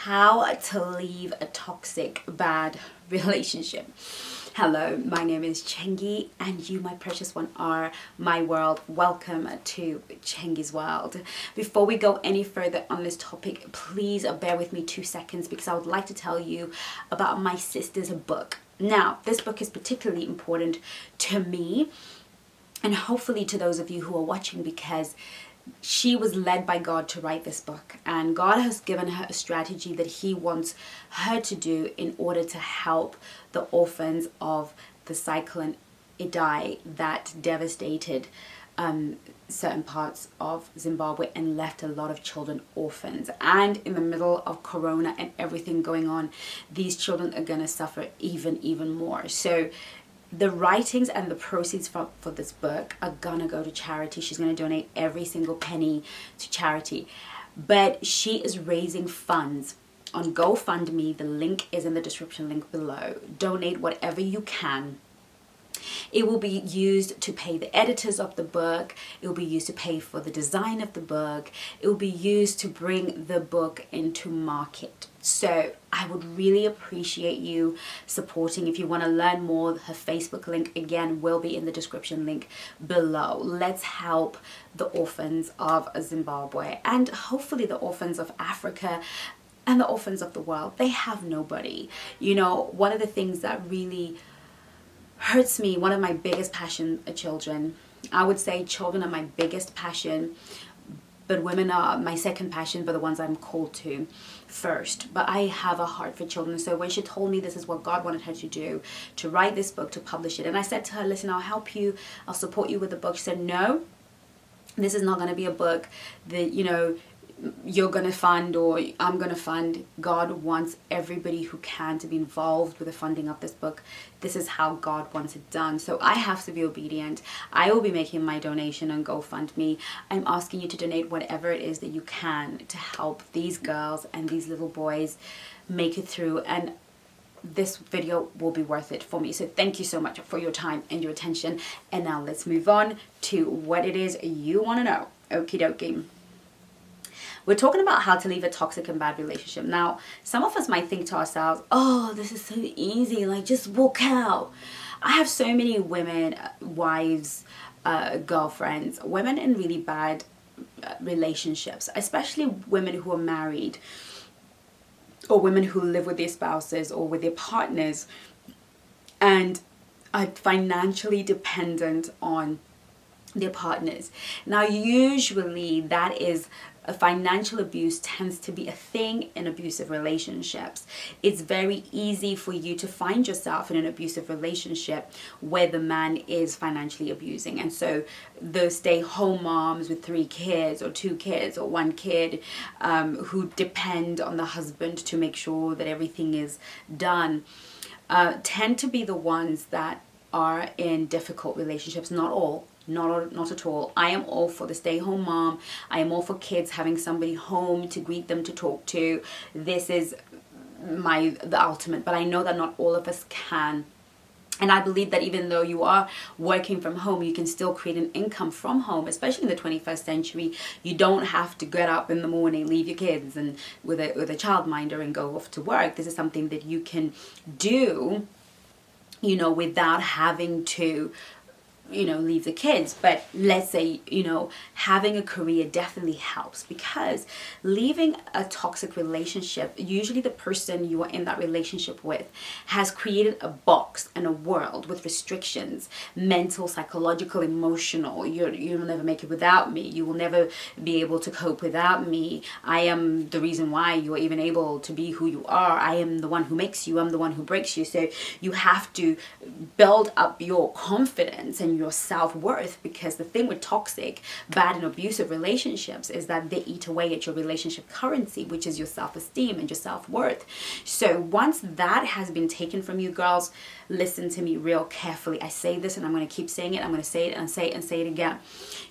How to leave a toxic, bad relationship. Hello, my name is Chengi, and you, my precious one, are my world. Welcome to Chengi's world. Before we go any further on this topic, please bear with me 2 seconds because I would like to tell you about my sister's book. Now, this book is particularly important to me and hopefully to those of you who are watching, because she was led by God to write this book, and God has given her a strategy that he wants her to do in order to help the orphans of the cyclone Idai that devastated certain parts of Zimbabwe and left a lot of children orphans. And in the middle of Corona and everything going on, these children are going to suffer even more. So the writings and the proceeds for this book are gonna go to charity. She's gonna donate every single penny to charity. But she is raising funds on GoFundMe. The link is in the description link below. Donate whatever you can. It will be used to pay the editors of the book. It will be used to pay for the design of the book. It will be used to bring the book into market. So I would really appreciate you supporting. If you want to learn more, her Facebook link again will be in the description link below. Let's help the orphans of Zimbabwe and hopefully the orphans of Africa and the orphans of the world. They have nobody. You know, one of the things that really hurts me, one of my biggest passions are children. I would say children are my biggest passion, but women are my second passion, but the ones I'm called to first. But I have a heart for children. So when she told me this is what God wanted her to do, to write this book, to publish it, and I said to her, listen, I'll help you, I'll support you with the book. She said, no, this is not going to be a book that, you know, you're going to fund or I'm going to fund. God wants everybody who can to be involved with the funding of this book. This is how God wants it done. So I have to be obedient. I will be making my donation on GoFundMe. I'm asking you to donate whatever it is that you can to help these girls and these little boys make it through. And this video will be worth it for me. So thank you so much for your time and your attention. And now let's move on to what it is you want to know. Okie dokie. We're talking about how to leave a toxic and bad relationship. Now, some of us might think to ourselves, oh, this is so easy, like just walk out. I have so many women, wives, girlfriends, women in really bad relationships, especially women who are married or women who live with their spouses or with their partners and are financially dependent on their partners. Now, usually that is financial abuse tends to be a thing in abusive relationships. It's very easy for you to find yourself in an abusive relationship where the man is financially abusing. And so those stay-home moms with 3 kids or 2 kids or 1 kid who depend on the husband to make sure that everything is done tend to be the ones that are in difficult relationships. Not all. Not at all. I am all for the stay-home mom. I am all for kids having somebody home to greet them, to talk to. This is the ultimate. But I know that not all of us can. And I believe that even though you are working from home, you can still create an income from home, especially in the 21st century. You don't have to get up in the morning, leave your kids and with a childminder and go off to work. This is something that you can do, you know, without having to, you know, leave the kids. But let's say, you know, having a career definitely helps, because leaving a toxic relationship, usually the person you are in that relationship with has created a box and a world with restrictions, mental, psychological, emotional. You'll never make it without me. You will never be able to cope without me. I am the reason why you are even able to be who you are. I am the one who makes you. I'm the one who breaks you. So you have to build up your confidence and your self-worth, because the thing with toxic, bad and abusive relationships is that they eat away at your relationship currency, which is your self-esteem and your self-worth. So once that has been taken from you, girls, listen to me real carefully. I say this and I'm going to keep saying it. I'm going to say it and say it and say it again.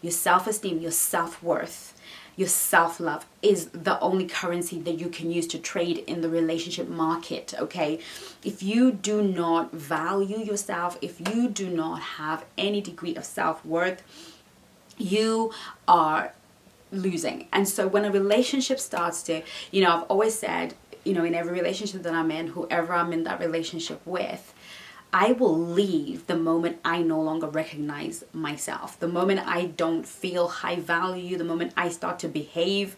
Your self-esteem, your self-worth, your self-love is the only currency that you can use to trade in the relationship market, okay? If you do not value yourself, if you do not have any degree of self-worth, you are losing. And so when a relationship starts to, you know, I've always said in every relationship that I'm in, whoever I'm in that relationship with, I will leave the moment I no longer recognize myself. The moment I don't feel high value, the moment I start to behave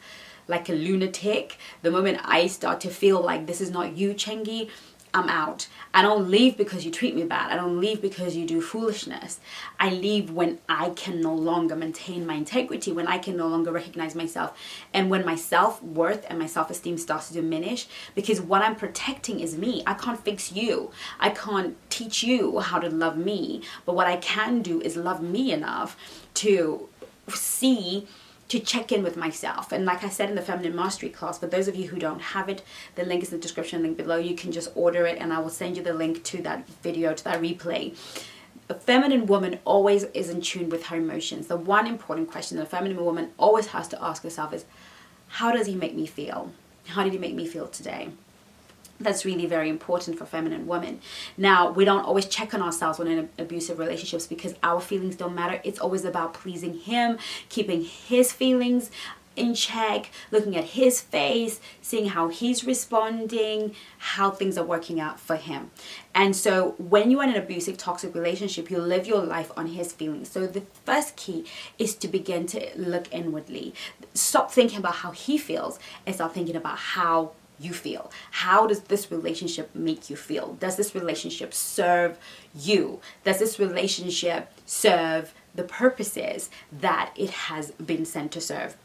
like a lunatic, the moment I start to feel like this is not you, Chengi, I'm out. I don't leave because you treat me bad. I don't leave because you do foolishness. I leave when I can no longer maintain my integrity, when I can no longer recognize myself, and when my self-worth and my self-esteem starts to diminish, because what I'm protecting is me. I can't fix you. I can't teach you how to love me. But what I can do is love me enough to check in with myself. And like I said in the Feminine Mastery class, for those of you who don't have it, the link is in the description link below. You can just order it and I will send you the link to that video, to that replay. A feminine woman always is in tune with her emotions. The one important question that a feminine woman always has to ask herself is, how does he make me feel? How did he make me feel today? That's really very important for feminine women. Now, we don't always check on ourselves when in abusive relationships because our feelings don't matter. It's always about pleasing him, keeping his feelings in check, looking at his face, seeing how he's responding, how things are working out for him. And so when you're in an abusive, toxic relationship, you live your life on his feelings. So the first key is to begin to look inwardly. Stop thinking about how he feels and start thinking about how you feel. How does this relationship make you feel? Does this relationship serve you? Does this relationship serve the purposes that it has been sent to serve?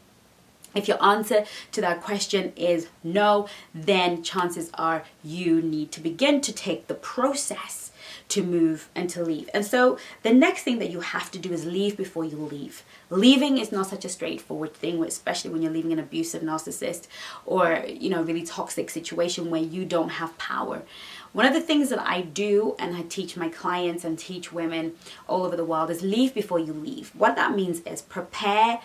If your answer to that question is no, then chances are you need to begin to take the process to move and to leave. And so the next thing that you have to do is leave before you leave. Leaving is not such a straightforward thing, especially when you're leaving an abusive narcissist or, really toxic situation where you don't have power. One of the things that I do and I teach my clients and teach women all over the world is leave before you leave. What that means is prepare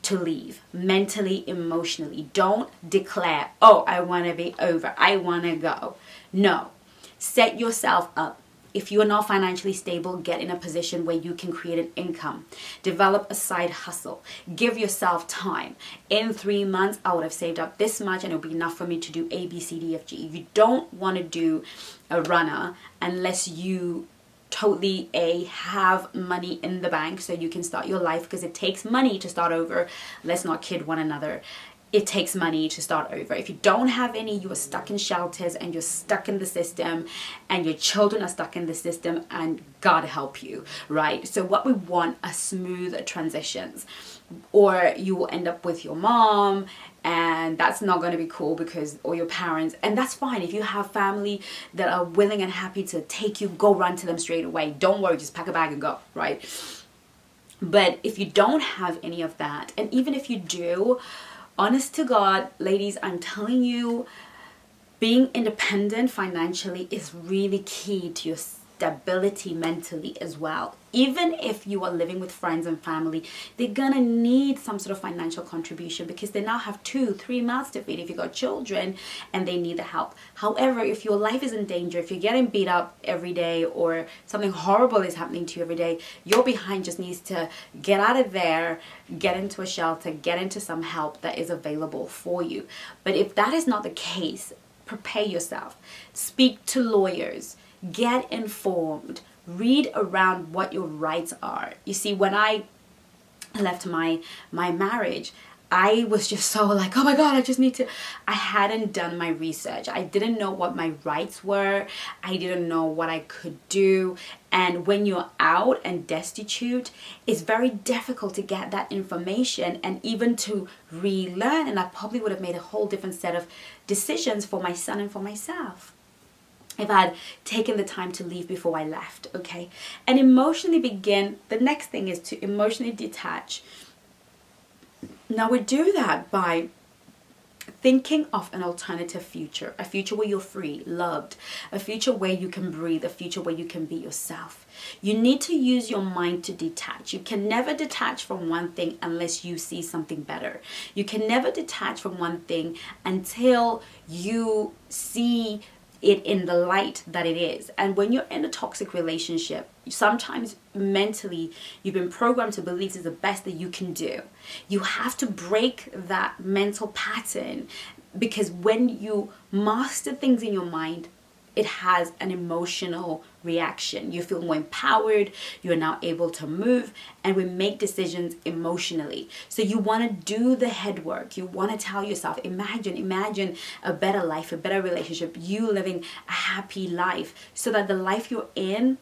to leave mentally, emotionally. Don't declare, oh, I want to be over. I want to go. No. Set yourself up. If you are not financially stable, get in a position where you can create an income. Develop a side hustle. Give yourself time. In 3 months, I would have saved up this much and it would be enough for me to do A, B, C, D, F, G. You don't want to do a runner unless you totally have money in the bank so you can start your life, because it takes money to start over. Let's not kid one another. It takes money to start over. If you don't have any, you are stuck in shelters and you're stuck in the system and your children are stuck in the system, and God help you, right? So what we want are smooth transitions, or you will end up with your mom, and that's not going to be cool or your parents, and that's fine. If you have family that are willing and happy to take you, go run to them straight away. Don't worry, just pack a bag and go, right? But if you don't have any of that, and even if you do, honest to God, ladies, I'm telling you, being independent financially is really key to your stability mentally as well. Even if you are living with friends and family, they're gonna need some sort of financial contribution because they now have 2-3 mouths to feed if you got children and they need the help. However, if your life is in danger, if you're getting beat up every day or something horrible is happening to you every day, your behind just needs to get out of there, get into a shelter, get into some help that is available for you. But if that is not the case, prepare yourself. Speak to lawyers. Get informed. Read around what your rights are. You see, when I left my marriage, I was just so like, oh my God, I hadn't done my research. I didn't know what my rights were. I didn't know what I could do. And when you're out and destitute, it's very difficult to get that information and even to relearn. And I probably would have made a whole different set of decisions for my son and for myself if I had taken the time to leave before I left, okay? And emotionally begin, the next thing is to emotionally detach. Now we do that by thinking of an alternative future, a future where you're free, loved, a future where you can breathe, a future where you can be yourself. You need to use your mind to detach. You can never detach from one thing unless you see something better. You can never detach from one thing until you see it in the light that it is. And when you're in a toxic relationship, sometimes mentally you've been programmed to believe this is the best that you can do. You have to break that mental pattern Because when you master things in your mind, it has an emotional reaction. You feel more empowered, you're now able to move, and we make decisions emotionally. So you want to do the head work. You want to tell yourself, imagine a better life, a better relationship, you living a happy life, so that the life you're in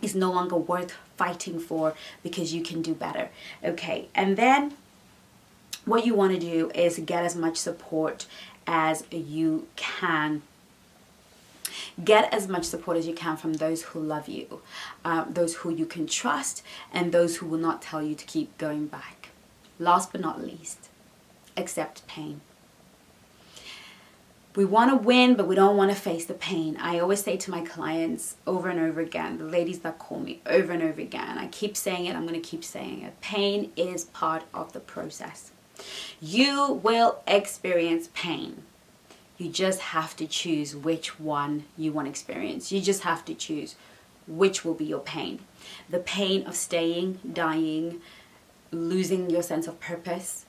is no longer worth fighting for, because you can do better. Okay, and then what you want to do is get as much support as you can. Get as much support as you can from those who love you, those who you can trust, and those who will not tell you to keep going back. Last but not least, accept pain. We want to win, but we don't want to face the pain. I always say to my clients over and over again, the ladies that call me over and over again, I keep saying it, I'm going to keep saying it. Pain is part of the process. You will experience pain. You just have to choose which one you want to experience. You just have to choose which will be your pain. The pain of staying, dying, losing your sense of purpose,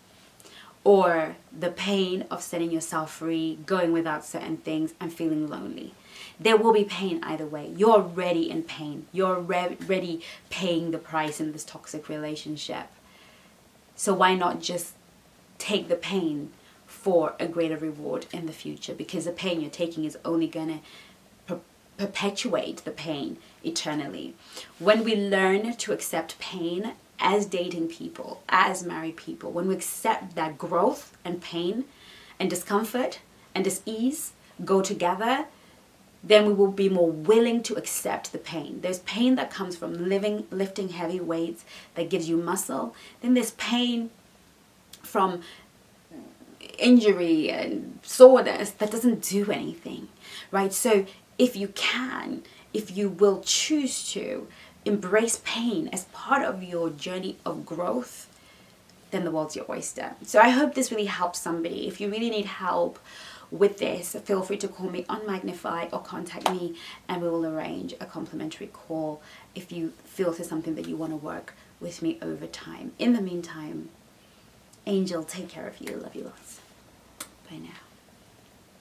or the pain of setting yourself free, going without certain things and feeling lonely. There will be pain either way. You're already in pain. You're already paying the price in this toxic relationship. So why not just take the pain for a greater reward in the future? Because the pain you're taking is only going to perpetuate the pain eternally. When we learn to accept pain as dating people, as married people, when we accept that growth and pain and discomfort and dis-ease go together, then we will be more willing to accept the pain. There's pain that comes from lifting heavy weights that gives you muscle. Then there's pain from injury and soreness that doesn't do anything, right? So if you will choose to embrace pain as part of your journey of growth, then the world's your oyster. So I hope this really helps somebody. If you really need help with this, feel free to call me on MAGNIFI or contact me, and we will arrange a complimentary call if you feel there's something that you want to work with me over time. In the meantime, Angel, take care of you. Love you lots. Bye now.